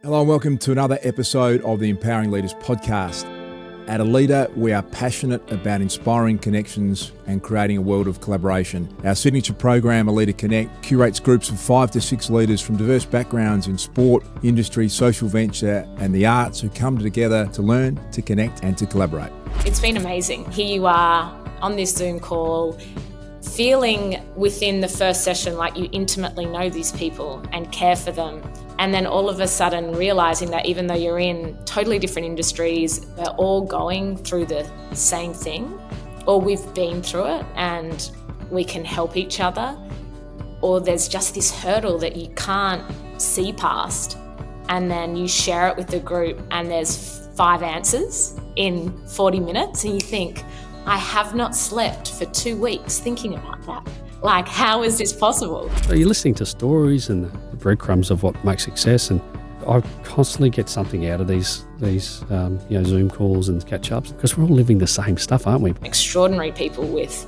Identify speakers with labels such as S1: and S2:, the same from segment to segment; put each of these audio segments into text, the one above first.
S1: Hello and welcome to another episode of the Empowering Leaders podcast. At Aleda, we are passionate about inspiring connections and creating a world of collaboration. Our signature program, Aleda Connect, curates groups of 5 to 6 leaders from diverse backgrounds in sport, industry, social venture and the arts who come together to learn, to connect and to collaborate.
S2: It's been amazing. Here you are on this Zoom call, feeling within the first session like you intimately know these people and care for them. And then all of a sudden realizing that even though you're in totally different industries, we're all going through the same thing, or we've been through it and we can help each other, or there's just this hurdle that you can't see past. And then you share it with the group and there's 5 answers in 40 minutes and you think, I have not slept for 2 weeks thinking about that. Like, how is this possible?
S3: So you're listening to stories and the breadcrumbs of what makes success, and I constantly get something out of these Zoom calls and catch-ups because we're all living the same stuff, aren't we?
S2: Extraordinary people with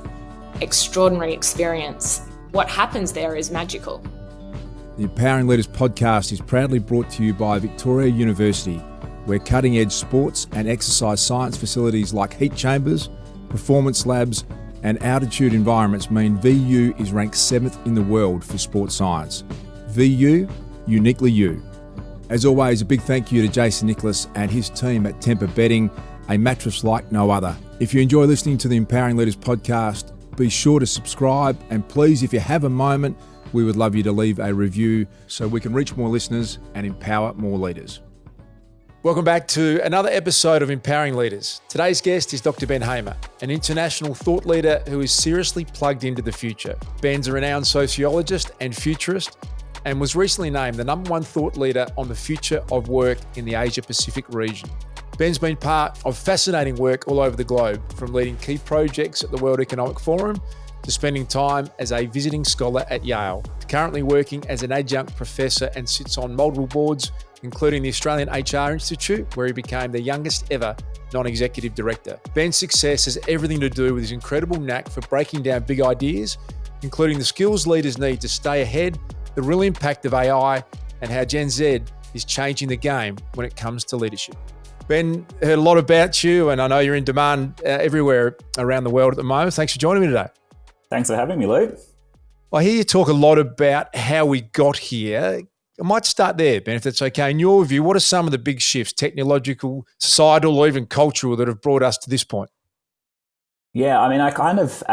S2: extraordinary experience. What happens there is magical.
S1: The Empowering Leaders podcast is proudly brought to you by Victoria University, where cutting-edge sports and exercise science facilities like heat chambers, performance labs, and altitude environments mean VU is ranked 7th in the world for sports science. VU, uniquely you. As always, a big thank you to Jason Nicholas and his team at Temper Bedding, a mattress like no other. If you enjoy listening to the Empowering Leaders podcast, be sure to subscribe, and please, if you have a moment, we would love you to leave a review so we can reach more listeners and empower more leaders. Welcome back to another episode of Empowering Leaders. Today's guest is Dr. Ben HAMER, an international thought leader who is seriously plugged into the future. Ben's a renowned sociologist and futurist and was recently named the #1 thought leader on the future of work in the Asia Pacific region. Ben's been part of fascinating work all over the globe, from leading key projects at the World Economic Forum to spending time as a visiting scholar at Yale, to currently working as an adjunct professor and sits on multiple boards, including the Australian HR Institute, where he became the youngest ever non-executive director. Ben's success has everything to do with his incredible knack for breaking down big ideas, including the skills leaders need to stay ahead, the real impact of AI, and how Gen Z is changing the game when it comes to leadership. Ben, heard a lot about you, and I know you're in demand everywhere around the world at the moment. Thanks for joining me today.
S4: Thanks for having me, Luke.
S1: I hear you talk a lot about how we got here. I might start there, Ben, if that's okay. In your view, what are some of the big shifts, technological, societal, or even cultural, that have brought us to this point?
S4: Yeah, I mean, I kind of,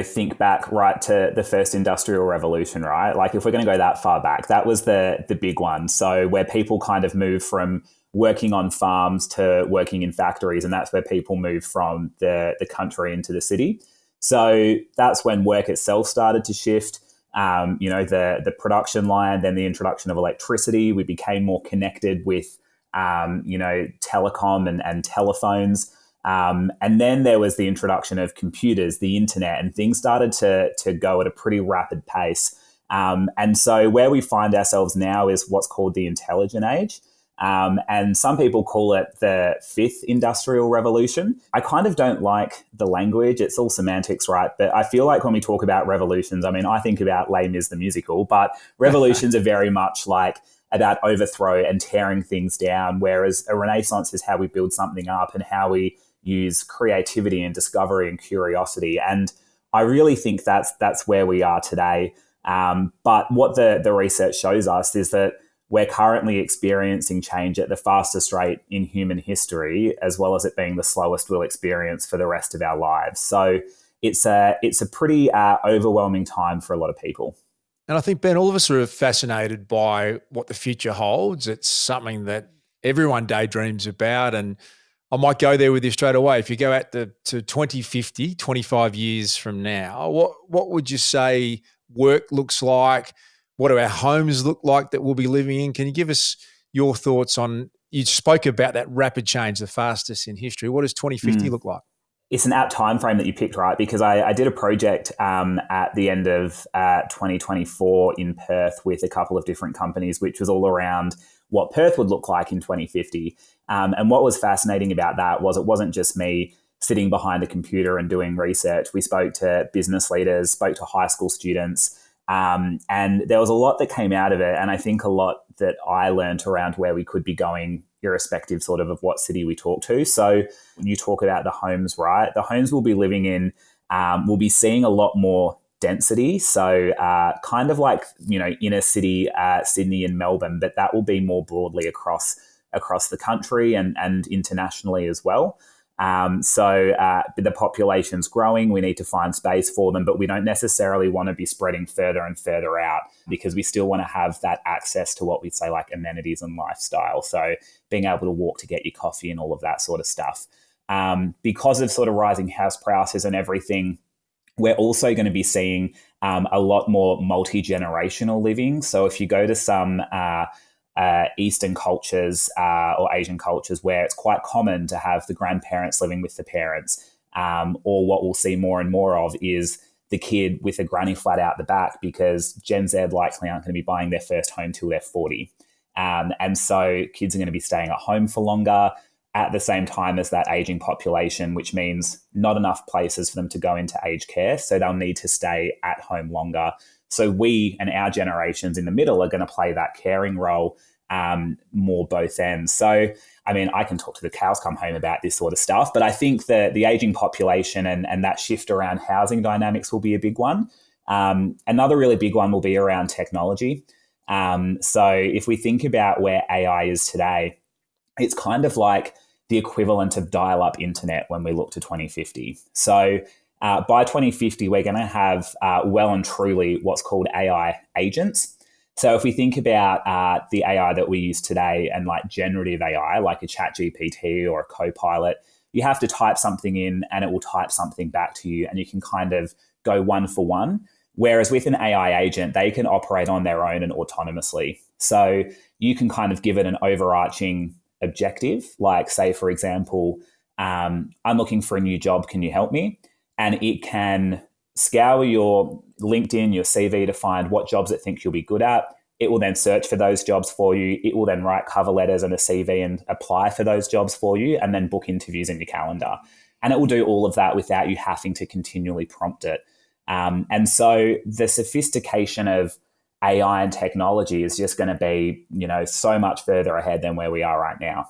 S4: think back right to the first industrial revolution, right? Like, if we're going to go that far back, that was the big one. So where people kind of moved from working on farms to working in factories, and that's where people moved from the country into the city. So that's when work itself started to shift. The production line, then the introduction of electricity. We became more connected with, telecom and telephones. And then there was the introduction of computers, the internet, and things started to go at a pretty rapid pace. And so where we find ourselves now is what's called the intelligent age. And some people call it the 5th industrial revolution. I kind of don't like the language. It's all semantics, right? But I feel like when we talk about revolutions, I mean, I think about Les Mis the musical, but revolutions are very much like about overthrow and tearing things down, whereas a renaissance is how we build something up and how we use creativity and discovery and curiosity. And I really think that's where we are today. But what the research shows us is that we're currently experiencing change at the fastest rate in human history, as well as it being the slowest we'll experience for the rest of our lives. So it's a pretty overwhelming time for a lot of people.
S1: And I think, Ben, all of us are fascinated by what the future holds. It's something that everyone daydreams about. And I might go there with you straight away. If you go out to 2050, 25 years from now, what would you say work looks like? What do our homes look like that we'll be living in? Can you give us your thoughts on, you spoke about that rapid change, the fastest in history. What does 2050 look like?
S4: It's an apt time frame that you picked, right? Because I did a project at the end of 2024 in Perth with a couple of different companies, which was all around what Perth would look like in 2050. And what was fascinating about that was it wasn't just me sitting behind a computer and doing research. We spoke to business leaders, spoke to high school students, and there was a lot that came out of it. And I think a lot that I learnt around where we could be going, irrespective sort of what city we talk to. So when you talk about the homes, right, the homes we'll be living in, we'll be seeing a lot more density. So kind of like, inner city, Sydney and Melbourne, but that will be more broadly across the country and internationally as well. The population's growing. We need to find space for them, but we don't necessarily want to be spreading further and further out because we still want to have that access to what we'd say like amenities and lifestyle. So being able to walk to get your coffee and all of that sort of stuff. Because of sort of rising house prices and everything, we're also going to be seeing a lot more multi-generational living. So if you go to some Eastern cultures or Asian cultures where it's quite common to have the grandparents living with the parents, or what we'll see more and more of is the kid with a granny flat out the back, because Gen Z likely aren't going to be buying their first home till they're 40. And so kids are going to be staying at home for longer at the same time as that aging population, which means not enough places for them to go into aged care. So they'll need to stay at home longer. So we and our generations in the middle are going to play that caring role more both ends. So, I mean, I can talk to the cows come home about this sort of stuff, but I think that the aging population and that shift around housing dynamics will be a big one. Another really big one will be around technology. So if we think about where AI is today, it's kind of like the equivalent of dial-up internet when we look to 2050. So by 2050, we're going to have well and truly what's called AI agents. So if we think about the AI that we use today and like generative AI, like a ChatGPT or a Copilot, you have to type something in and it will type something back to you and you can kind of go one for one. Whereas with an AI agent, they can operate on their own and autonomously. So you can kind of give it an overarching objective, like say, for example, I'm looking for a new job, can you help me? And it can scour your LinkedIn, your CV to find what jobs it thinks you'll be good at. It will then search for those jobs for you. It will then write cover letters and a CV and apply for those jobs for you and then book interviews in your calendar. And it will do all of that without you having to continually prompt it. And so the sophistication of AI and technology is just going to be, so much further ahead than where we are right now.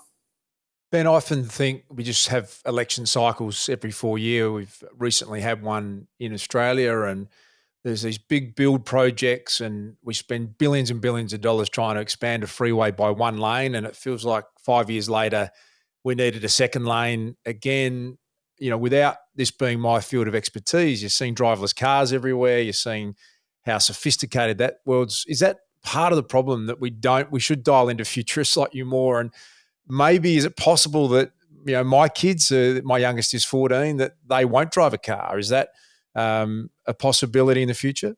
S1: Ben, I often think we just have election cycles every 4 years. We've recently had one in Australia and there's these big build projects and we spend billions and billions of dollars trying to expand a freeway by one lane. And it feels like 5 years later, we needed a second lane again. Without this being my field of expertise, you're seeing driverless cars everywhere. You're seeing how sophisticated that world's. Is that part of the problem that we should dial into futurists like you more? And maybe is it possible that, my kids, my youngest is 14, that they won't drive a car? Is that a possibility in the future?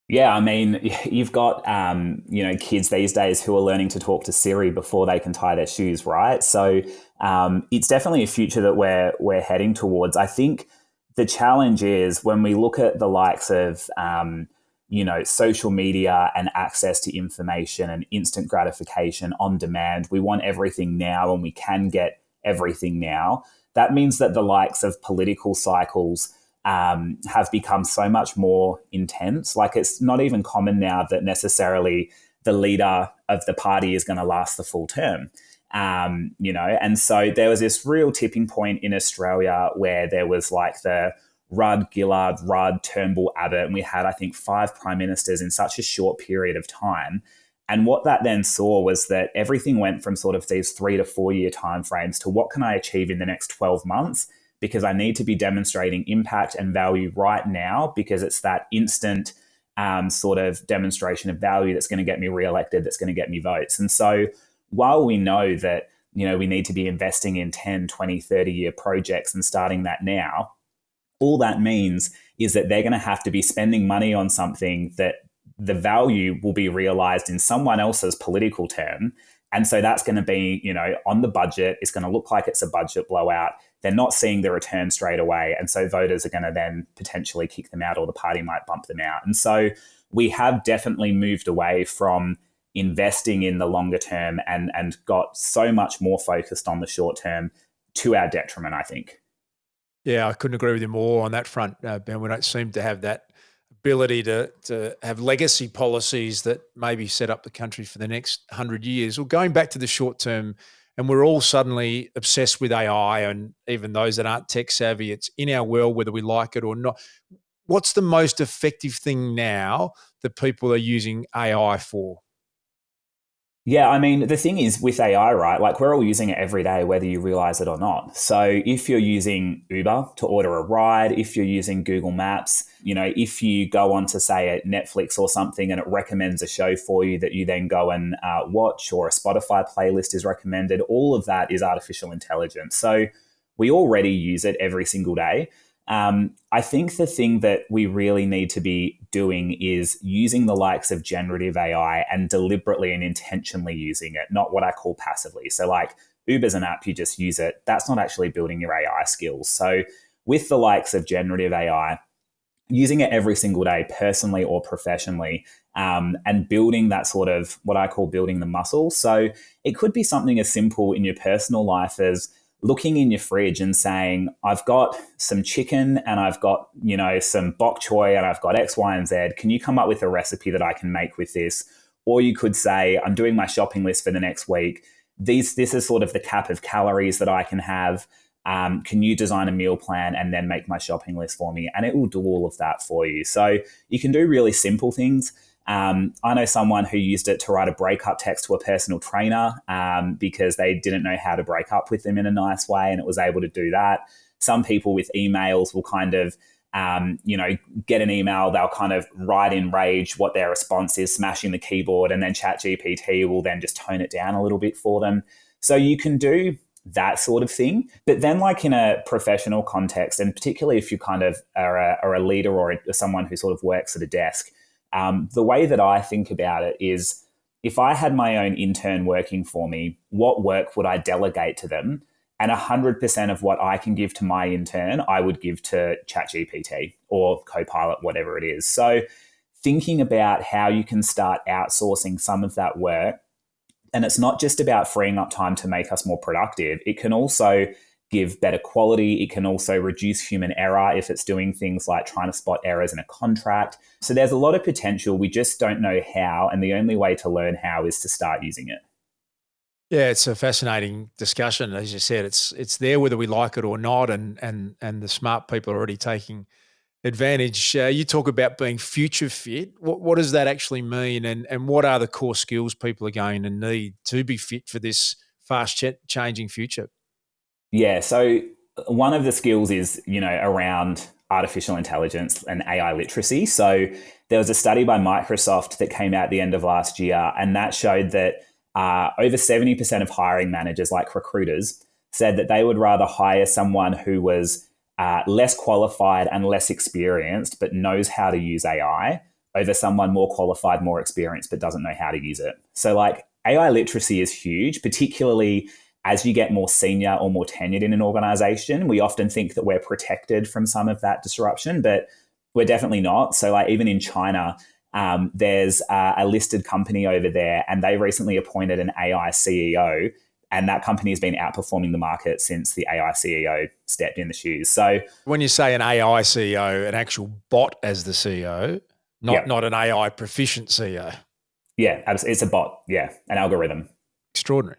S4: Yeah, I mean, you've got, kids these days who are learning to talk to Siri before they can tie their shoes, right? So it's definitely a future that we're heading towards. I think the challenge is when we look at the likes of, social media and access to information and instant gratification on demand, we want everything now and we can get everything now. That means that the likes of political cycles have become so much more intense. Like it's not even common now that necessarily the leader of the party is going to last the full term. And so there was this real tipping point in Australia where there was like the Rudd, Gillard, Rudd, Turnbull, Abbott, and we had, I think, 5 prime ministers in such a short period of time. And what that then saw was that everything went from sort of these 3 to 4 year timeframes to what can I achieve in the next 12 months? Because I need to be demonstrating impact and value right now, because it's that instant sort of demonstration of value that's going to get me reelected, that's going to get me votes. And so while we know that, we need to be investing in 10, 20, 30-year projects and starting that now, all that means is that they're going to have to be spending money on something that the value will be realized in someone else's political term. And so that's going to be, on the budget. It's going to look like it's a budget blowout. They're not seeing the return straight away. And so voters are going to then potentially kick them out, or the party might bump them out. And so we have definitely moved away from investing in the longer term and got so much more focused on the short term, to our detriment, I think.
S1: Yeah, I couldn't agree with you more on that front, Ben. We don't seem to have that ability to have legacy policies that maybe set up the country for the next 100 years. Well, going back to the short term, and we're all suddenly obsessed with AI, and even those that aren't tech savvy, it's in our world whether we like it or not. What's the most effective thing now that people are using AI for?
S4: Yeah, I mean, the thing is with AI, right? Like we're all using it every day, whether you realize it or not. So if you're using Uber to order a ride, if you're using Google Maps, if you go on to say a Netflix or something and it recommends a show for you that you then go and watch, or a Spotify playlist is recommended, all of that is artificial intelligence. So we already use it every single day. I think the thing that we really need to be doing is using the likes of generative AI and deliberately and intentionally using it, not what I call passively. So like Uber's an app, you just use it. That's not actually building your AI skills. So with the likes of generative AI, using it every single day, personally or professionally, and building that sort of what I call building the muscle. So it could be something as simple in your personal life as looking in your fridge and saying, I've got some chicken and I've got, some bok choy and I've got X, Y, and Z. Can you come up with a recipe that I can make with this? Or you could say, I'm doing my shopping list for the next week. This is sort of the cap of calories that I can have. Can you design a meal plan and then make my shopping list for me? And it will do all of that for you. So you can do really simple things. I know someone who used it to write a breakup text to a personal trainer because they didn't know how to break up with them in a nice way, and it was able to do that. Some people with emails will kind of, get an email, they'll kind of write in rage what their response is, smashing the keyboard, and then ChatGPT will then just tone it down a little bit for them. So you can do that sort of thing. But then like in a professional context, and particularly if you kind of are a leader or someone who sort of works at a desk, the way that I think about it is if I had my own intern working for me, what work would I delegate to them? And 100% of what I can give to my intern, I would give to ChatGPT or Copilot, whatever it is. So thinking about how you can start outsourcing some of that work. And it's not just about freeing up time to make us more productive. It can also give better quality. It can also reduce human error if it's doing things like trying to spot errors in a contract. So there's a lot of potential. We just don't know how. And the only way to learn how is to start using it.
S1: Yeah, it's a fascinating discussion. As you said, it's there whether we like it or not, and the smart people are already taking advantage. You talk about being future fit. What does that actually mean, and what are the core skills people are going to need to be fit for this fast changing future?
S4: Yeah, so one of the skills is, around artificial intelligence and AI literacy. So there was a study by Microsoft that came out at the end of last year, and that showed that over 70% of hiring managers, like recruiters, said that they would rather hire someone who was less qualified and less experienced, but knows how to use AI, over someone more qualified, more experienced, but doesn't know how to use it. So like AI literacy is huge, particularly as you get more senior or more tenured in an organization. We often think that we're protected from some of that disruption, but we're definitely not. So like even in China, there's a listed company over there, and they recently appointed an AI CEO, and that company has been outperforming the market since the AI CEO stepped in the shoes. So
S1: when you say an AI CEO, an actual bot as the CEO, not an AI proficient CEO.
S4: Yeah, it's a bot. Yeah, an algorithm.
S1: Extraordinary.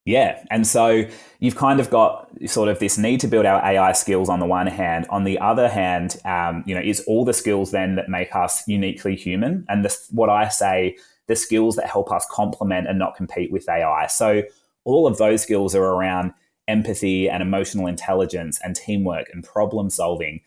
S4: Yeah. And so you've kind of got sort of this need to build our AI skills on the one hand. On the other hand, is all the skills then that make us uniquely human. And what I say, the skills that help us complement and not compete with AI. So all of those skills are around empathy and emotional intelligence and teamwork and problem solving.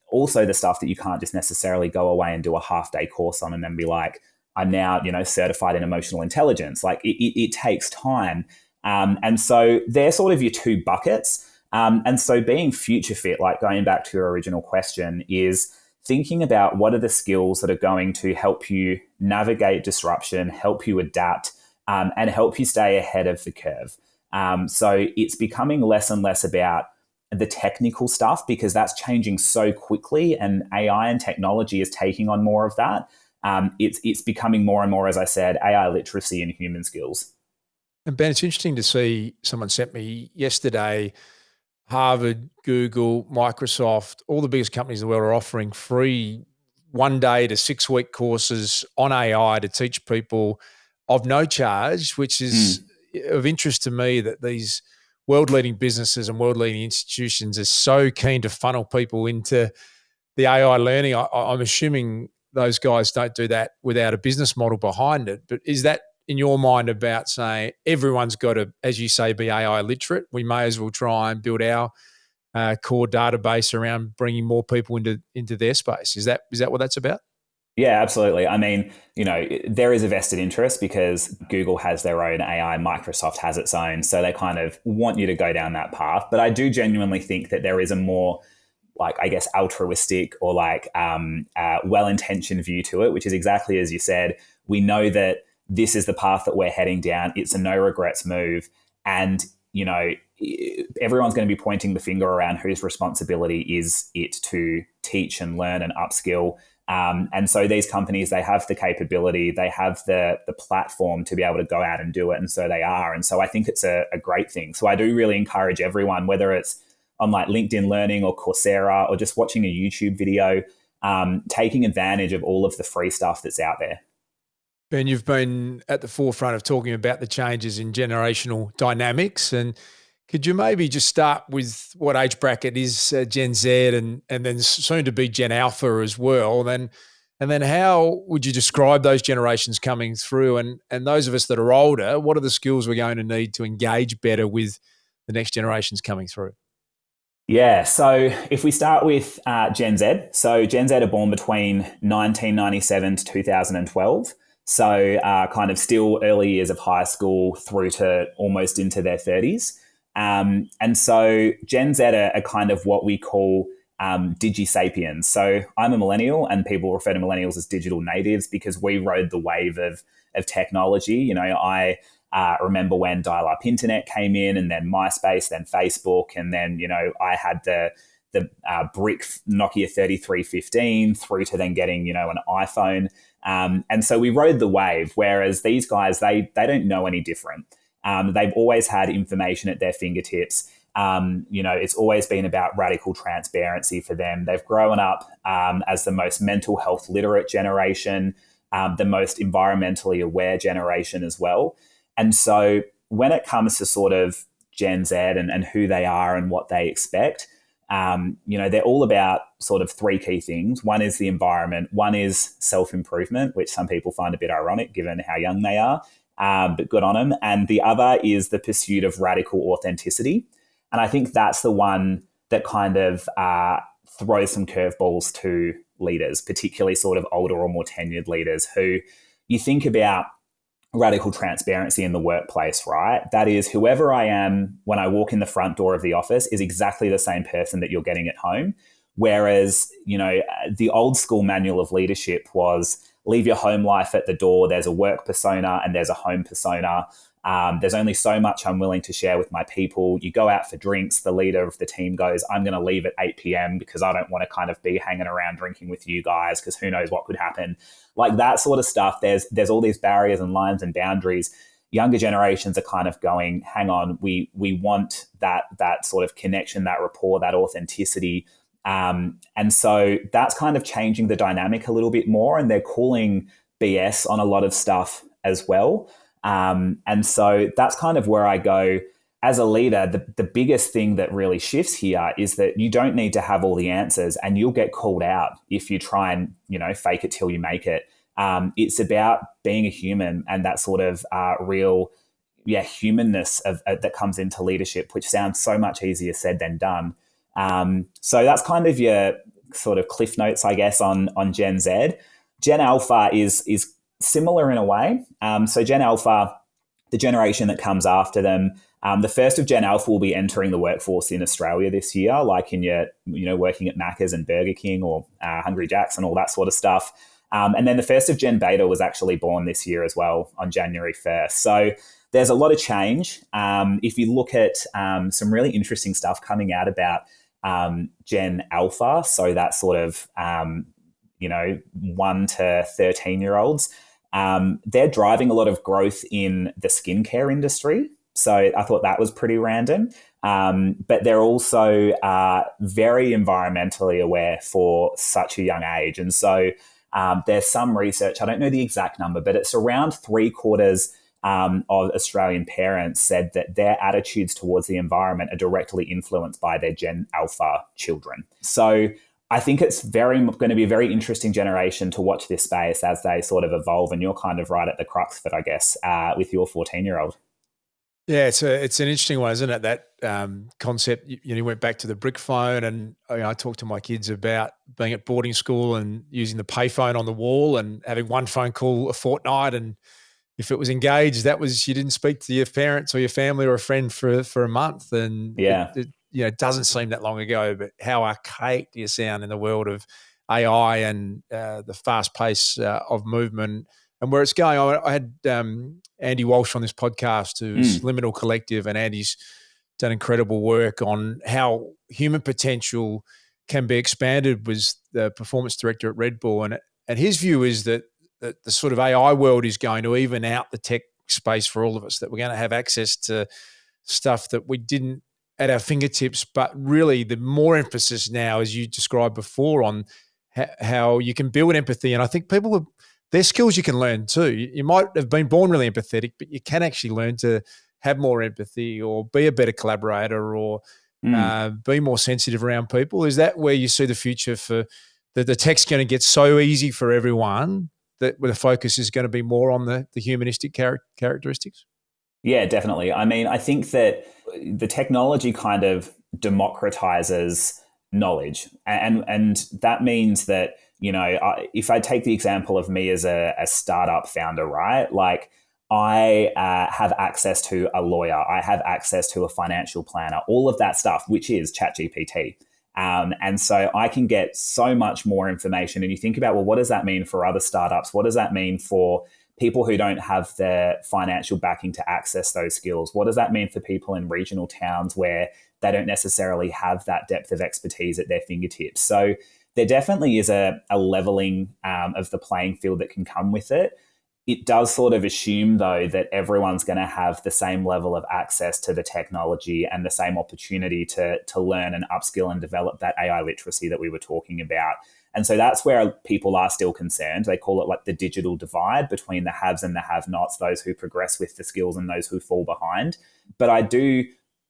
S4: Also the stuff that you can't just necessarily go away and do a half-day course on and then be like, I'm now, certified in emotional intelligence. Like it takes time. And so they're sort of your two buckets. And so being future fit, like going back to your original question, is thinking about what are the skills that are going to help you navigate disruption, help you adapt, and help you stay ahead of the curve. So it's becoming less and less about the technical stuff because that's changing so quickly, and AI and technology is taking on more of that. It's becoming more and more, as I said, AI literacy and human skills.
S1: And Ben, it's interesting to see, someone sent me yesterday, Harvard, Google, Microsoft, all the biggest companies in the world are offering free 1-day to 6-week courses on AI to teach people of no charge, which is of interest to me that these world-leading businesses and world-leading institutions are so keen to funnel people into the AI learning. I'm assuming those guys don't do that without a business model behind it. But is that in your mind about saying everyone's got to, as you say, be AI literate? We may as well try and build our core database around bringing more people into their space. Is that what that's about?
S4: Yeah, absolutely. I mean, there is a vested interest because Google has their own AI, Microsoft has its own. So they kind of want you to go down that path. But I do genuinely think that there is a more, like, I guess, altruistic or well-intentioned view to it, which is exactly as you said. We know that this is the path that we're heading down. It's a no regrets move. And, everyone's going to be pointing the finger around whose responsibility is it to teach and learn and upskill. And so these companies, they have the capability, they have the platform to be able to go out and do it. And so they are. And so I think it's a great thing. So I do really encourage everyone, whether it's on like LinkedIn Learning or Coursera or just watching a YouTube video, taking advantage of all of the free stuff that's out there.
S1: Ben, you've been at the forefront of talking about the changes in generational dynamics. And could you maybe just start with what age bracket is Gen Z and then soon to be Gen Alpha as well? And then how would you describe those generations coming through? And those of us that are older, what are the skills we're going to need to engage better with the next generations coming through?
S4: Yeah, so if we start with Gen Z, so Gen Z are born between 1997 to 2012. So kind of still early years of high school through to almost into their 30s. And so Gen Z are kind of what we call digi-sapiens. So I'm a millennial and people refer to millennials as digital natives because we rode the wave of technology. I remember when dial-up internet came in and then MySpace, then Facebook. And then, I had the brick Nokia 3315 through to then getting, an iPhone. And so we rode the wave, whereas these guys, they don't know any different. They've always had information at their fingertips. It's always been about radical transparency for them. They've grown up as the most mental health literate generation, the most environmentally aware generation as well. And so when it comes to sort of Gen Z and who they are and what they expect, they're all about sort of three key things. One is the environment. One is self-improvement, which some people find a bit ironic given how young they are, but good on them. And the other is the pursuit of radical authenticity. And I think that's the one that kind of throws some curveballs to leaders, particularly sort of older or more tenured leaders who you think about radical transparency in the workplace, right? That is, whoever I am when I walk in the front door of the office is exactly the same person that you're getting at home. Whereas, the old school manual of leadership was leave your home life at the door. There's a work persona and there's a home persona. There's only so much I'm willing to share with my people. You go out for drinks. The leader of the team goes, I'm going to leave at 8 p.m. because I don't want to kind of be hanging around drinking with you guys because who knows what could happen. Like that sort of stuff. There's all these barriers and lines and boundaries. Younger generations are kind of going, hang on, we want that sort of connection, that rapport, that authenticity. And so that's kind of changing the dynamic a little bit more, and they're calling BS on a lot of stuff as well. And so that's kind of where I go as a leader. The biggest thing that really shifts here is that you don't need to have all the answers, and you'll get called out if you try and, fake it till you make it. It's about being a human and that sort of real humanness that comes into leadership, which sounds so much easier said than done. So that's kind of your sort of cliff notes, I guess, on Gen Z. Gen Alpha is similar in a way. So Gen Alpha, the generation that comes after them, the first of Gen Alpha will be entering the workforce in Australia this year, like in your, working at Macca's and Burger King or Hungry Jack's and all that sort of stuff. And then the first of Gen Beta was actually born this year as well on January 1st. So there's a lot of change. If you look at some really interesting stuff coming out about Gen Alpha, so that sort of, 1 to 13-year-olds, they're driving a lot of growth in the skincare industry. So I thought that was pretty random. But they're also very environmentally aware for such a young age. And so there's some research, I don't know the exact number, but it's around 3/4 of Australian parents said that their attitudes towards the environment are directly influenced by their Gen Alpha children. So I think it's going to be a very interesting generation to watch this space as they sort of evolve. And you're kind of right at the crux of it, I guess, with your 14-year-old.
S1: Yeah, it's an interesting one, isn't it? That concept. You went back to the brick phone, and I talked to my kids about being at boarding school and using the payphone on the wall and having one phone call a fortnight, and if it was engaged, that was you didn't speak to your parents or your family or a friend for a month, and it doesn't seem that long ago. But how archaic do you sound in the world of AI and the fast pace of movement and where it's going? I had Andy Walsh on this podcast, who's Liminal Collective, and Andy's done incredible work on how human potential can be expanded. Was the performance director at Red Bull, and his view is that the sort of AI world is going to even out the tech space for all of us, that we're going to have access to stuff that we didn't at our fingertips, but really the more emphasis now, as you described before, on how you can build empathy. And I think there's skills you can learn too. You might have been born really empathetic, but you can actually learn to have more empathy or be a better collaborator or be more sensitive around people. Is that where you see the future for the tech's going to get so easy for everyone that where the focus is going to be more on the humanistic characteristics?
S4: Yeah, definitely. I mean, I think that the technology kind of democratizes knowledge. And that means that, if I take the example of me as a startup founder, right? Like I have access to a lawyer, I have access to a financial planner, all of that stuff, which is ChatGPT. And so I can get so much more information. And you think about, well, what does that mean for other startups? What does that mean for people who don't have the financial backing to access those skills? What does that mean for people in regional towns where they don't necessarily have that depth of expertise at their fingertips? So there definitely is a leveling of the playing field that can come with it. It does sort of assume, though, that everyone's going to have the same level of access to the technology and the same opportunity to learn and upskill and develop that AI literacy that we were talking about. And so that's where people are still concerned. They call it like the digital divide between the haves and the have-nots, those who progress with the skills and those who fall behind. But I do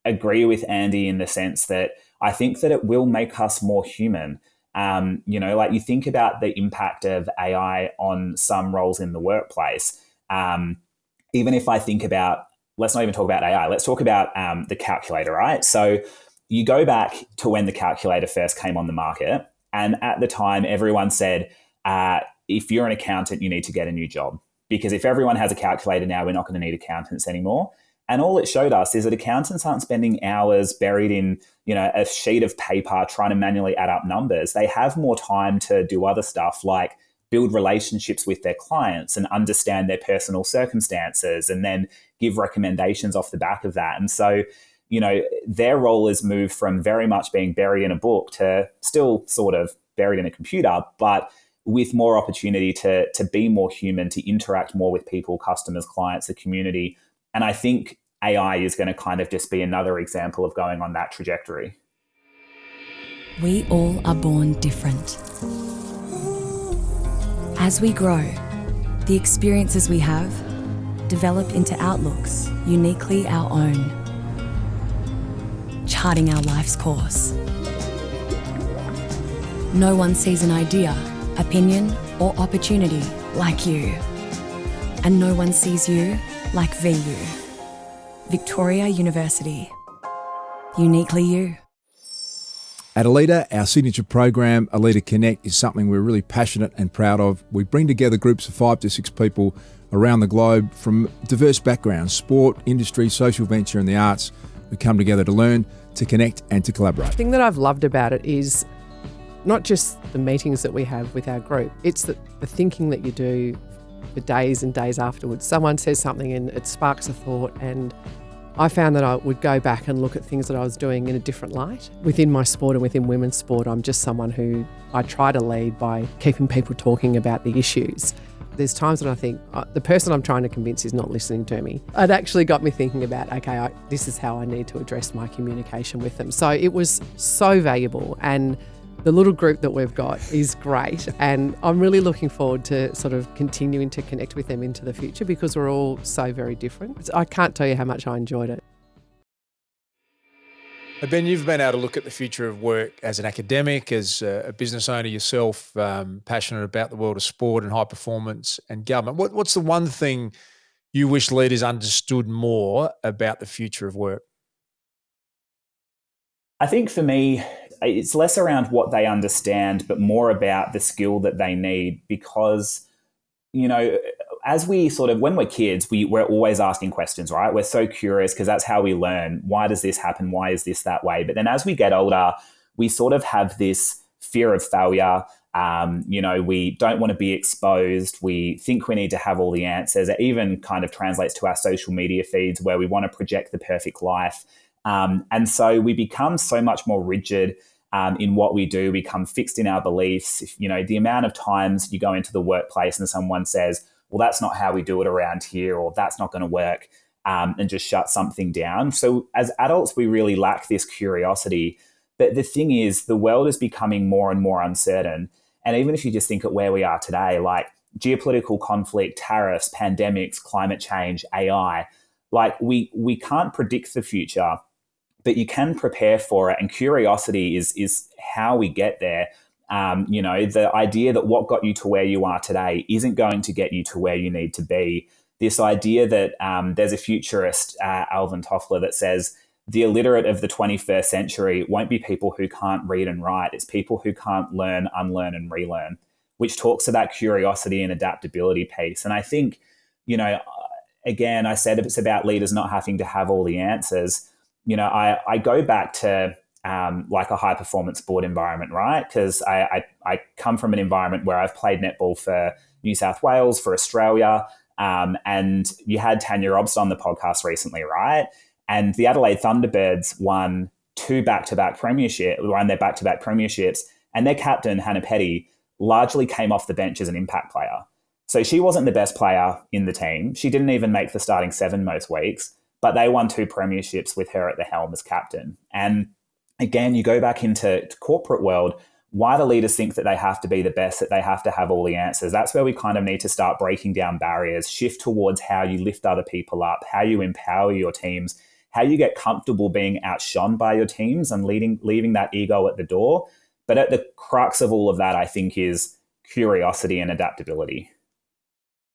S4: agree with Andy in the sense that I think that it will make us more human. Like you think about the impact of AI on some roles in the workplace. Even if I think about, let's not even talk about AI, let's talk about the calculator, right? So you go back to when the calculator first came on the market, and at the time everyone said, if you're an accountant, you need to get a new job, because if everyone has a calculator now, we're not going to need accountants anymore. And all it showed us is that accountants aren't spending hours buried in, a sheet of paper trying to manually add up numbers. They have more time to do other stuff like build relationships with their clients and understand their personal circumstances and then give recommendations off the back of that. And so, their role is moved from very much being buried in a book to still sort of buried in a computer, but with more opportunity to be more human, to interact more with people, customers, clients, the community. And I think AI is going to kind of just be another example of going on that trajectory.
S5: We all are born different. As we grow, the experiences we have develop into outlooks uniquely our own, charting our life's course. No one sees an idea, opinion, or opportunity like you. And no one sees you like VU. Victoria University. Uniquely you.
S1: At Aleda, our signature program, Aleda Connect, is something we're really passionate and proud of. We bring together groups of 5 to 6 people around the globe from diverse backgrounds, sport, industry, social venture and the arts, who come together to learn, to connect and to collaborate.
S6: The thing that I've loved about it is not just the meetings that we have with our group, it's the thinking that you do for days and days afterwards. Someone says something and it sparks a thought, and I found that I would go back and look at things that I was doing in a different light. Within my sport and within women's sport, I'm just someone who I try to lead by keeping people talking about the issues. There's times when I think the person I'm trying to convince is not listening to me. It actually got me thinking about, okay, this is how I need to address my communication with them. So it was so valuable, and the little group that we've got is great, and I'm really looking forward to sort of continuing to connect with them into the future because we're all so very different. I can't tell you how much I enjoyed it.
S1: Ben, you've been able to look at the future of work as an academic, as a business owner yourself, passionate about the world of sport and high performance and government. What's the one thing you wish leaders understood more about the future of work?
S4: I think for me, it's less around what they understand, but more about the skill that they need because, you know, as we when we're kids, we're always asking questions, right? We're so curious because that's how we learn. Why does this happen? Why is this that way? But then as we get older, we sort of have this fear of failure. We don't want to be exposed. We think we need to have all the answers. It even kind of translates to our social media feeds where we want to project the perfect life. And so we become so much more rigid in what we do, become fixed in our beliefs. The amount of times you go into the workplace and someone says, well, that's not how we do it around here, or that's not going to work, and just shut something down. So as adults, we really lack this curiosity. But the thing is, the world is becoming more and more uncertain. And even if you just think at where we are today, like geopolitical conflict, tariffs, pandemics, climate change, AI, like we can't predict the future, but you can prepare for it. And curiosity is how we get there. The idea that what got you to where you are today isn't going to get you to where you need to be. This idea that there's a futurist, Alvin Toffler, that says the illiterate of the 21st century won't be people who can't read and write. It's people who can't learn, unlearn, and relearn, which talks to that curiosity and adaptability piece. And I think, again, I said it's about leaders not having to have all the answers. I go back to like a high performance sport environment, right? Because I come from an environment where I've played netball for New South Wales, for Australia, and you had Tanya Robst on the podcast recently, right? And the Adelaide Thunderbirds won their back-to-back premierships, and their captain, Hannah Petty, largely came off the bench as an impact player. So she wasn't the best player in the team. She didn't even make the starting 7 most weeks, but they won 2 premierships with her at the helm as captain. And again, you go back into corporate world, why do leaders think that they have to be the best, that they have to have all the answers? That's where we kind of need to start breaking down barriers, shift towards how you lift other people up, how you empower your teams, how you get comfortable being outshone by your teams and leaving that ego at the door. But at the crux of all of that, I think, is curiosity and adaptability.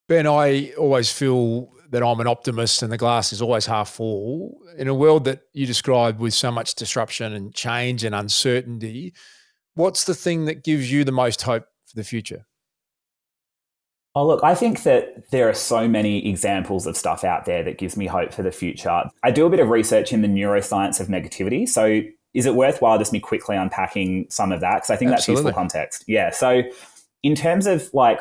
S1: Ben, I always feel that I'm an optimist and the glass is always half full. In a world that you described with so much disruption and change and uncertainty, what's the thing that gives you the most hope for the future?
S4: Oh, look, I think that there are so many examples of stuff out there that gives me hope for the future. I do a bit of research in the neuroscience of negativity. So is it worthwhile just me quickly unpacking some of that? Because I think
S1: Absolutely.
S4: That's useful context. Yeah. So in terms of like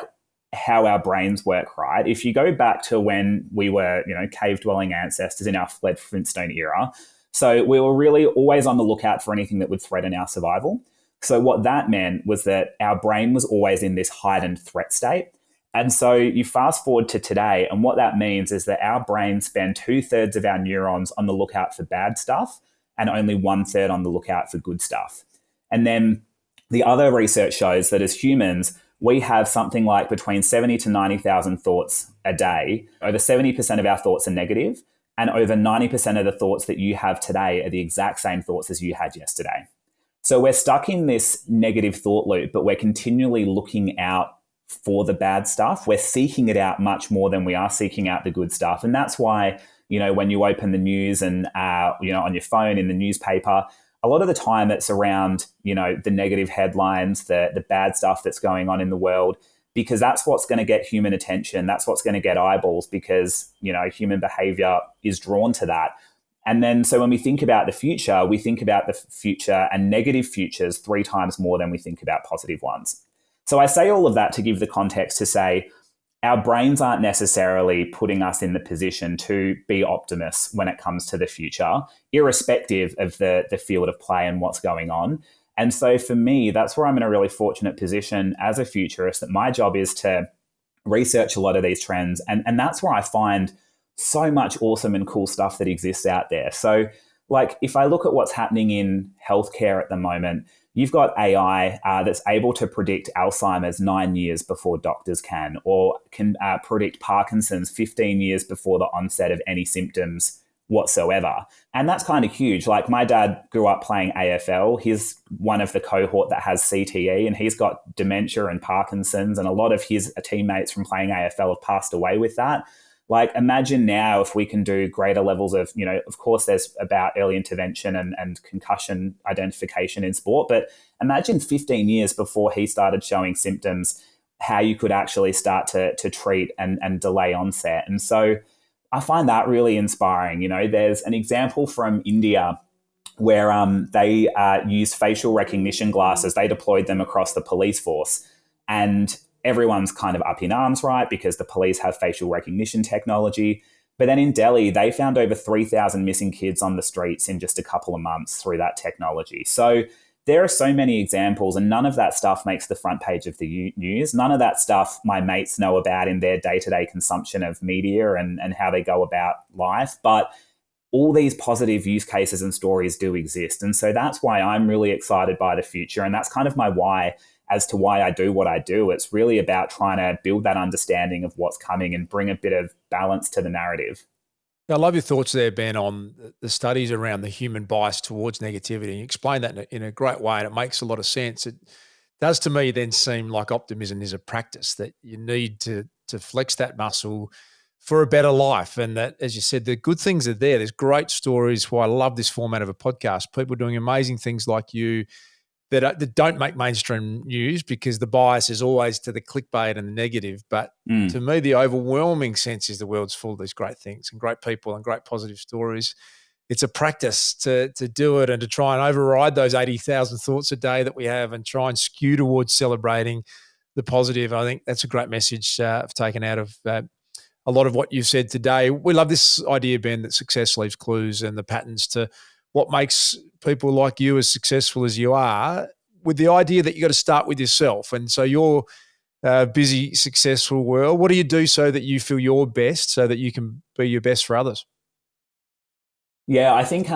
S4: how our brains work, right? If you go back to when we were, cave-dwelling ancestors in our Flintstone era, so we were really always on the lookout for anything that would threaten our survival. So what that meant was that our brain was always in this heightened threat state. And so you fast forward to today, and what that means is that our brains spend 2/3 of our neurons on the lookout for bad stuff and only 1/3 on the lookout for good stuff. And then the other research shows that as humans, we have something like between 70 to 90,000 thoughts a day. Over 70% of our thoughts are negative, and over 90% of the thoughts that you have today are the exact same thoughts as you had yesterday. So we're stuck in this negative thought loop, but we're continually looking out for the bad stuff. We're seeking it out much more than we are seeking out the good stuff. And that's why, when you open the news and, on your phone, in the newspaper, a lot of the time it's around, the negative headlines, the bad stuff that's going on in the world, because that's what's going to get human attention. That's what's going to get eyeballs because, human behavior is drawn to that. And then, so when we think about the future, we think about the future and negative futures 3 times more than we think about positive ones. So I say all of that to give the context to say our brains aren't necessarily putting us in the position to be optimists when it comes to the future, irrespective of the field of play and what's going on. And so for me, that's where I'm in a really fortunate position as a futurist, that my job is to research a lot of these trends. And that's where I find so much awesome and cool stuff that exists out there. So like if I look at what's happening in healthcare at the moment, you've got AI that's able to predict Alzheimer's 9 years before doctors can, or can predict Parkinson's 15 years before the onset of any symptoms whatsoever. And that's kind of huge. Like my dad grew up playing AFL. He's one of the cohort that has CTE, and he's got dementia and Parkinson's, and a lot of his teammates from playing AFL have passed away with that. Like imagine now if we can do greater levels of, of course there's about early intervention and concussion identification in sport, but imagine 15 years before he started showing symptoms, how you could actually start to treat and delay onset. And so I find that really inspiring. There's an example from India where they used facial recognition glasses. They deployed them across the police force, and everyone's kind of up in arms, right? Because the police have facial recognition technology. But then in Delhi, they found over 3,000 missing kids on the streets in just a couple of months through that technology. So there are so many examples, and none of that stuff makes the front page of the news. None of that stuff my mates know about in their day-to-day consumption of media and how they go about life. But all these positive use cases and stories do exist. And so that's why I'm really excited by the future. And that's kind of my why as to why I do what I do. It's really about trying to build that understanding of what's coming and bring a bit of balance to the narrative.
S1: I love your thoughts there, Ben, on the studies around the human bias towards negativity. You explain that in a great way, and it makes a lot of sense. It does to me then seem like optimism is a practice that you need to flex that muscle for a better life. And that, as you said, the good things are there. There's great stories. Why I love this format of a podcast. People doing amazing things like you that don't make mainstream news because the bias is always to the clickbait and the negative. But to me, the overwhelming sense is the world's full of these great things and great people and great positive stories. It's a practice to do it and to try and override those 80,000 thoughts a day that we have and try and skew towards celebrating the positive. I think that's a great message I've taken out of a lot of what you've said today. We love this idea, Ben, that success leaves clues and the patterns to what makes people like you as successful as you are, with the idea that you got to start with yourself. And so you're busy, successful world. What do you do so that you feel your best, so that you can be your best for others?
S4: Yeah, I think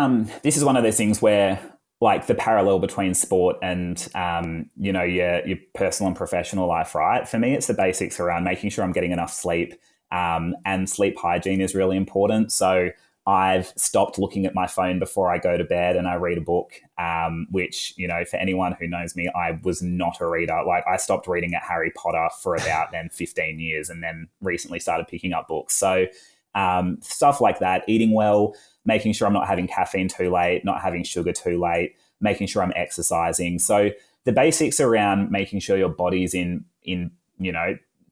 S4: this is one of those things where, like, the parallel between sport and your personal and professional life, right? For me, it's the basics around making sure I'm getting enough sleep, and sleep hygiene is really important. So I've stopped looking at my phone before I go to bed and I read a book, which, for anyone who knows me, I was not a reader. Like, I stopped reading at Harry Potter for about then 15 years and then recently started picking up books. So stuff like that, eating well, making sure I'm not having caffeine too late, not having sugar too late, making sure I'm exercising. So the basics around making sure your body's in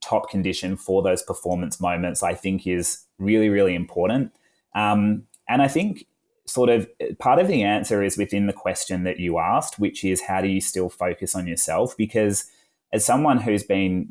S4: top condition for those performance moments, I think is really, really important. And I think sort of part of the answer is within the question that you asked, which is how do you still focus on yourself? Because as someone who's been,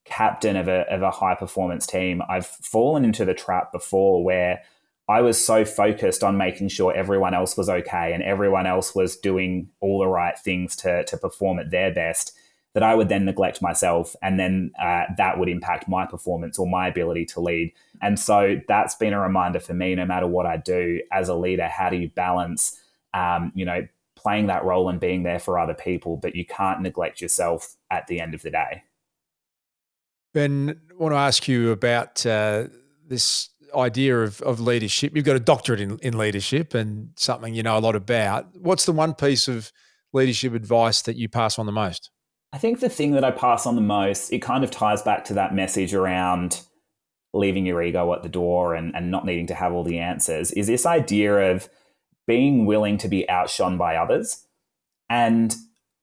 S4: captain of a high performance team, I've fallen into the trap before where I was so focused on making sure everyone else was okay and everyone else was doing all the right things to perform at their best, that I would then neglect myself, and then that would impact my performance or my ability to lead. And so that's been a reminder for me, no matter what I do as a leader, how do you balance, playing that role and being there for other people, but you can't neglect yourself at the end of the day.
S1: Ben, I want to ask you about this idea of leadership. You've got a doctorate in leadership and something you know a lot about. What's the one piece of leadership advice that you pass on the most?
S4: I think the thing that I pass on the most, it kind of ties back to that message around leaving your ego at the door and not needing to have all the answers, is this idea of being willing to be outshone by others. And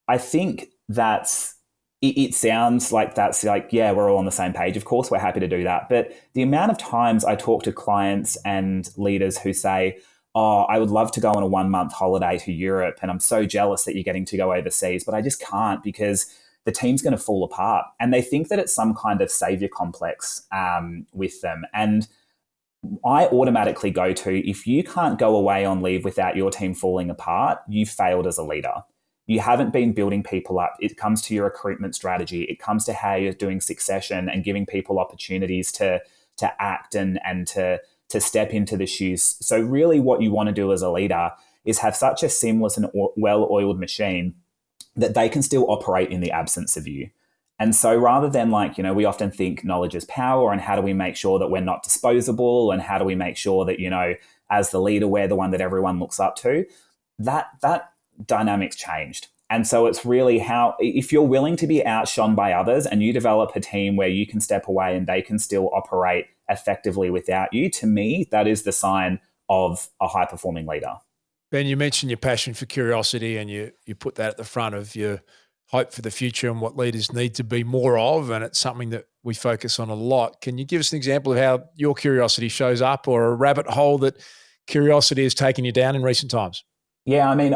S4: I think it sounds like that's like, yeah, we're all on the same page. Of course, we're happy to do that. But the amount of times I talk to clients and leaders who say, oh, I would love to go on a 1-month holiday to Europe, and I'm so jealous that you're getting to go overseas, but I just can't because the team's going to fall apart. And they think that it's some kind of savior complex with them. And I automatically go to, if you can't go away on leave without your team falling apart, you've failed as a leader. you haven't been building people up. It comes to your recruitment strategy. It comes to how you're doing succession and giving people opportunities to act and to step into the shoes. So really what you want to do as a leader is have such a seamless and well-oiled machine that they can still operate in the absence of you. And so rather than we often think knowledge is power, and how do we make sure that we're not disposable, and how do we make sure that, as the leader, we're the one that everyone looks up to, that dynamic's changed. And so it's really how, if you're willing to be outshone by others and you develop a team where you can step away and they can still operate effectively without you, to me, that is the sign of a high-performing leader.
S1: Ben, you mentioned your passion for curiosity, and you put that at the front of your hope for the future and what leaders need to be more of, and it's something that we focus on a lot. Can you give us an example of how your curiosity shows up, or a rabbit hole that curiosity has taken you down in recent times?
S4: Yeah, I mean,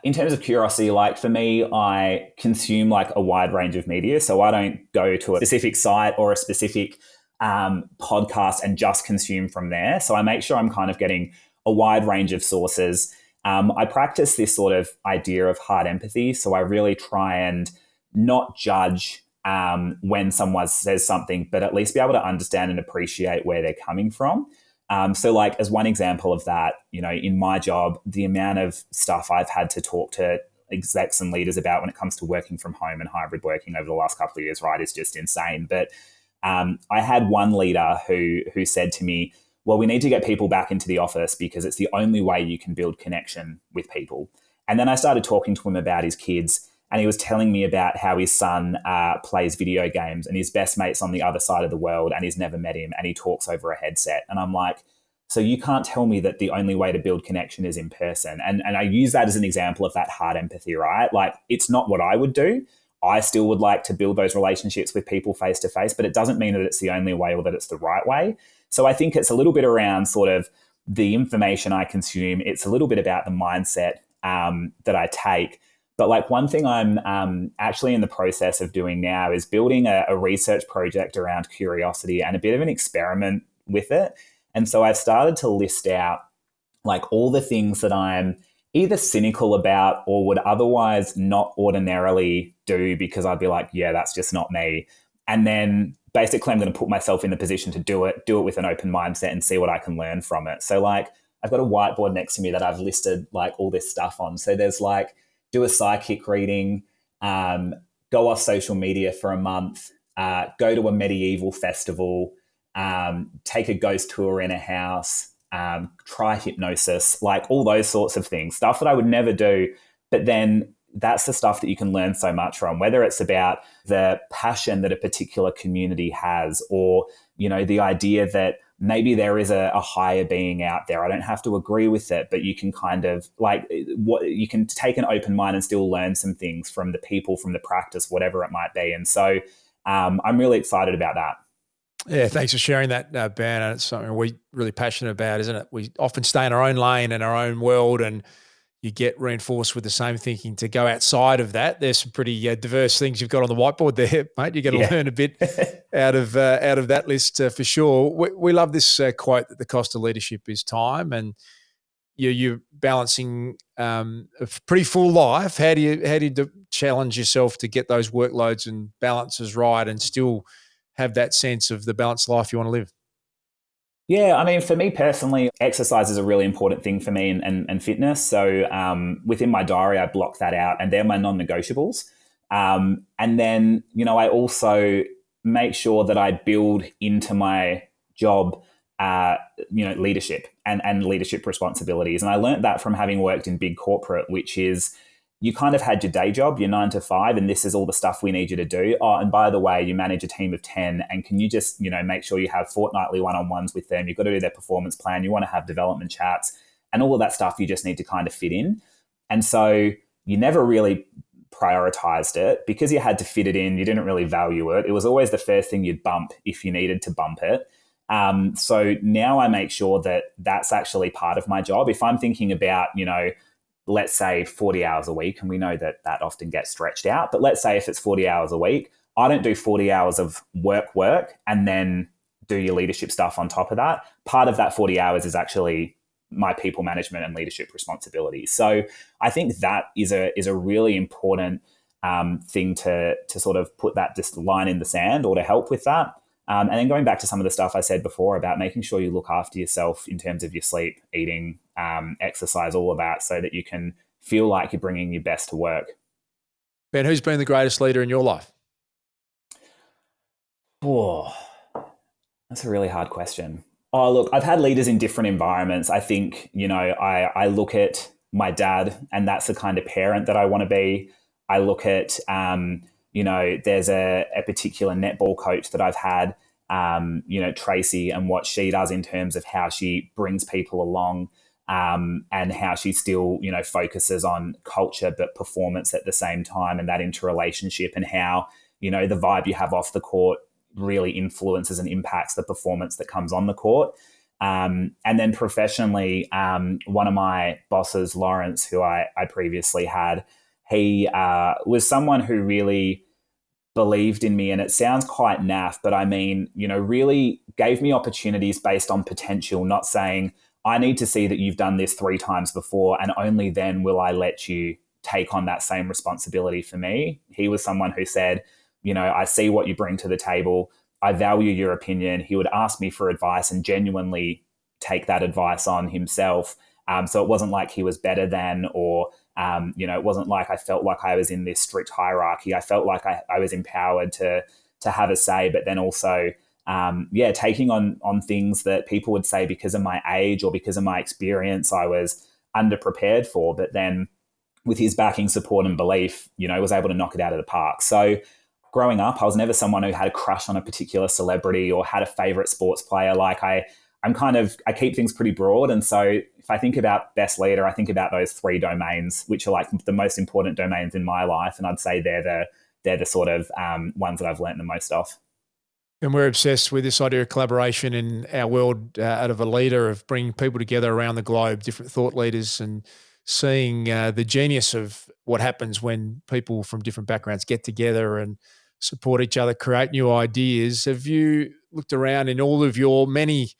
S4: in terms of curiosity, for me, I consume a wide range of media. So I don't go to a specific site or a specific podcast and just consume from there. So I make sure I'm kind of getting a wide range of sources. I practice this sort of idea of hard empathy. So I really try and not judge when someone says something, but at least be able to understand and appreciate where they're coming from. So as one example of that, in my job, the amount of stuff I've had to talk to execs and leaders about when it comes to working from home and hybrid working over the last couple of years, right, is just insane. But I had one leader who said to me, well, we need to get people back into the office because it's the only way you can build connection with people. And then I started talking to him about his kids, and he was telling me about how his son plays video games and his best mate's on the other side of the world and he's never met him and he talks over a headset. And I'm like, so you can't tell me that the only way to build connection is in person. And I use that as an example of that hard empathy, right? It's not what I would do. I still would like to build those relationships with people face to face, but it doesn't mean that it's the only way or that it's the right way. So I think it's a little bit around sort of the information I consume. It's a little bit about the mindset that I take. But one thing I'm actually in the process of doing now is building a research project around curiosity and a bit of an experiment with it. And so I've started to list out all the things that I'm either cynical about or would otherwise not ordinarily do because I'd be like, yeah, that's just not me. And then basically I'm going to put myself in the position to do it with an open mindset and see what I can learn from it. So I've got a whiteboard next to me that I've listed all this stuff on. So there's do a psychic reading, go off social media for a month, go to a medieval festival, take a ghost tour in a house, try hypnosis, all those sorts of things, stuff that I would never do. But then that's the stuff that you can learn so much from, whether it's about the passion that a particular community has or, the idea that maybe there is a higher being out there. I don't have to agree with it, but you can kind of you can take an open mind and still learn some things from the people, from the practice, whatever it might be. And so I'm really excited about that.
S1: Yeah, thanks for sharing that, Ben. And it's something we're really passionate about, isn't it? We often stay in our own lane and our own world, and you get reinforced with the same thinking to go outside of that. There's some pretty diverse things you've got on the whiteboard there, mate. You're going to learn a bit out of that list for sure. We love this quote that the cost of leadership is time, and you're balancing a pretty full life. How do you challenge yourself to get those workloads and balances right and still have that sense of the balanced life you want to live?
S4: Yeah, I mean, for me personally, exercise is a really important thing for me and fitness. So within my diary, I block that out and they're my non-negotiables. And then, I also make sure that I build into my job, leadership and leadership responsibilities. And I learned that from having worked in big corporate, which is you kind of had your day job, your 9 to 5, and this is all the stuff we need you to do. Oh, and by the way, you manage a team of 10, and can you just, make sure you have fortnightly one-on-ones with them? You've got to do their performance plan. You want to have development chats and all of that stuff you just need to kind of fit in. And so you never really prioritized it because you had to fit it in. You didn't really value it. It was always the first thing you'd bump if you needed to bump it. So now I make sure that that's actually part of my job. If I'm thinking about, let's say 40 hours a week, and we know that often gets stretched out, but let's say if it's 40 hours a week, I don't do 40 hours of work and then do your leadership stuff on top of that. Part of that 40 hours is actually my people management and leadership responsibilities. So I think that is a really important thing to sort of put that just line in the sand or to help with that. And then going back to some of the stuff I said before about making sure you look after yourself in terms of your sleep, eating, exercise, all of that, so that you can feel like you're bringing your best to work.
S1: Ben, who's been the greatest leader in your life?
S4: Oh, that's a really hard question. Oh, look, I've had leaders in different environments. I think, I look at my dad, and that's the kind of parent that I want to be. I look at, there's a particular netball coach that I've had, Tracy, and what she does in terms of how she brings people along, and how she still, focuses on culture but performance at the same time, and that interrelationship, and how, the vibe you have off the court really influences and impacts the performance that comes on the court. And then professionally, one of my bosses, Lawrence, who I previously had, he was someone who really believed in me. And it sounds quite naff, but I mean, really gave me opportunities based on potential, not saying, I need to see that you've done this 3 times before, and only then will I let you take on that same responsibility for me. He was someone who said, I see what you bring to the table. I value your opinion. He would ask me for advice and genuinely take that advice on himself. So it wasn't like he was better than, or, it wasn't like I felt like I was in this strict hierarchy. I felt like I was empowered to have a say, but then also, taking on things that people would say because of my age or because of my experience, I was underprepared for. But then with his backing, support and belief, was able to knock it out of the park. So growing up, I was never someone who had a crush on a particular celebrity or had a favorite sports player. Like I keep things pretty broad. And so if I think about best leader, I think about those 3 domains, which are like the most important domains in my life. And I'd say they're the sort of ones that I've learned the most of.
S1: And we're obsessed with this idea of collaboration in our world, out of a leader, of bringing people together around the globe, different thought leaders, and seeing the genius of what happens when people from different backgrounds get together and support each other, create new ideas. Have you looked around in all of your many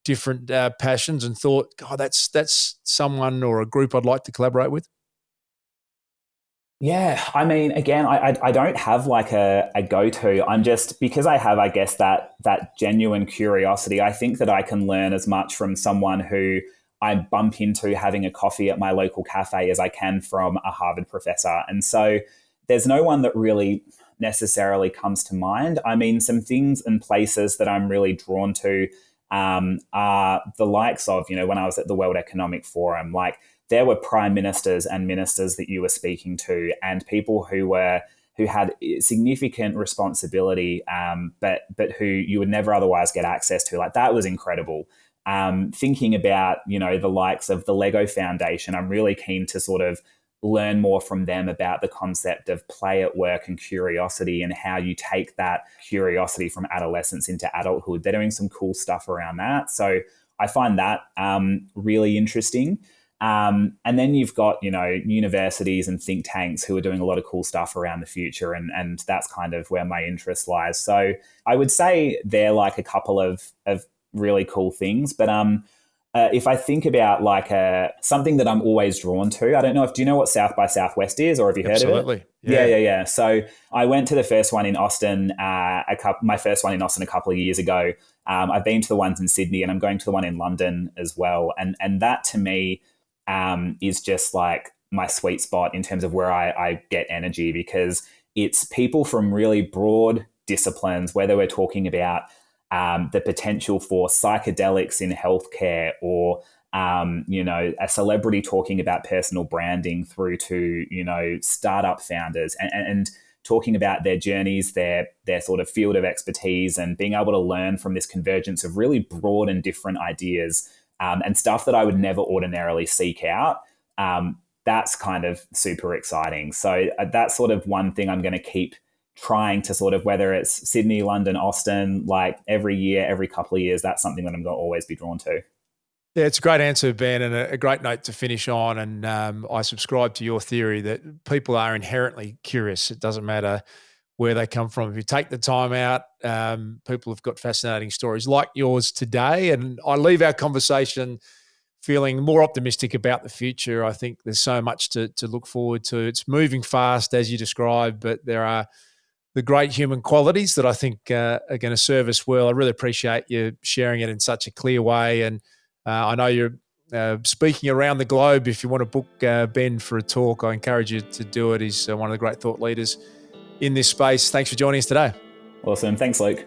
S1: different passions and thought, God, that's someone or a group I'd like to collaborate with?
S4: Yeah, I mean, again, I don't have like a go-to. I'm just, because I have, I guess, that genuine curiosity, I think that I can learn as much from someone who I bump into having a coffee at my local cafe as I can from a Harvard professor. And so there's no one that really necessarily comes to mind. I mean, some things and places that I'm really drawn to are the likes of, when I was at the World Economic Forum, like there were prime ministers and ministers that you were speaking to, and people who had significant responsibility, but who you would never otherwise get access to. Like that was incredible. Thinking about, the likes of the Lego Foundation, I'm really keen to sort of learn more from them about the concept of play at work and curiosity, and how you take that curiosity from adolescence into adulthood. They're doing some cool stuff around that. So I find that really interesting. And then you've got, universities and think tanks who are doing a lot of cool stuff around the future. And that's kind of where my interest lies. So I would say they're like a couple of really cool things. But if I think about like something that I'm always drawn to, I don't know do you know what South by Southwest is, or have you heard
S1: Absolutely.
S4: of it? Yeah. So I went to the first one in Austin, my first one in Austin a couple of years ago. I've been to the ones in Sydney, and I'm going to the one in London as well. And that to me is just like my sweet spot in terms of where I get energy, because it's people from really broad disciplines, whether we're talking about the potential for psychedelics in healthcare, or a celebrity talking about personal branding, through to startup founders and talking about their journeys, their sort of field of expertise, and being able to learn from this convergence of really broad and different ideas, and stuff that I would never ordinarily seek out. That's kind of super exciting. So that's sort of one thing I'm going to keep trying to sort of, whether it's Sydney, London, Austin, like every year, every couple of years, that's something that I'm going to always be drawn to.
S1: Yeah, it's a great answer, Ben, and a great note to finish on. And I subscribe to your theory that people are inherently curious. It doesn't matter where they come from. If you take the time out, people have got fascinating stories like yours today. And I leave our conversation feeling more optimistic about the future. I think there's so much to look forward to. It's moving fast, as you described, but there are the great human qualities that I think are going to serve us well. I really appreciate you sharing it in such a clear way. And I know you're speaking around the globe. If you want to book Ben for a talk, I encourage you to do it. He's one of the great thought leaders in this space. Thanks for joining us today.
S4: Awesome. Thanks, Luke.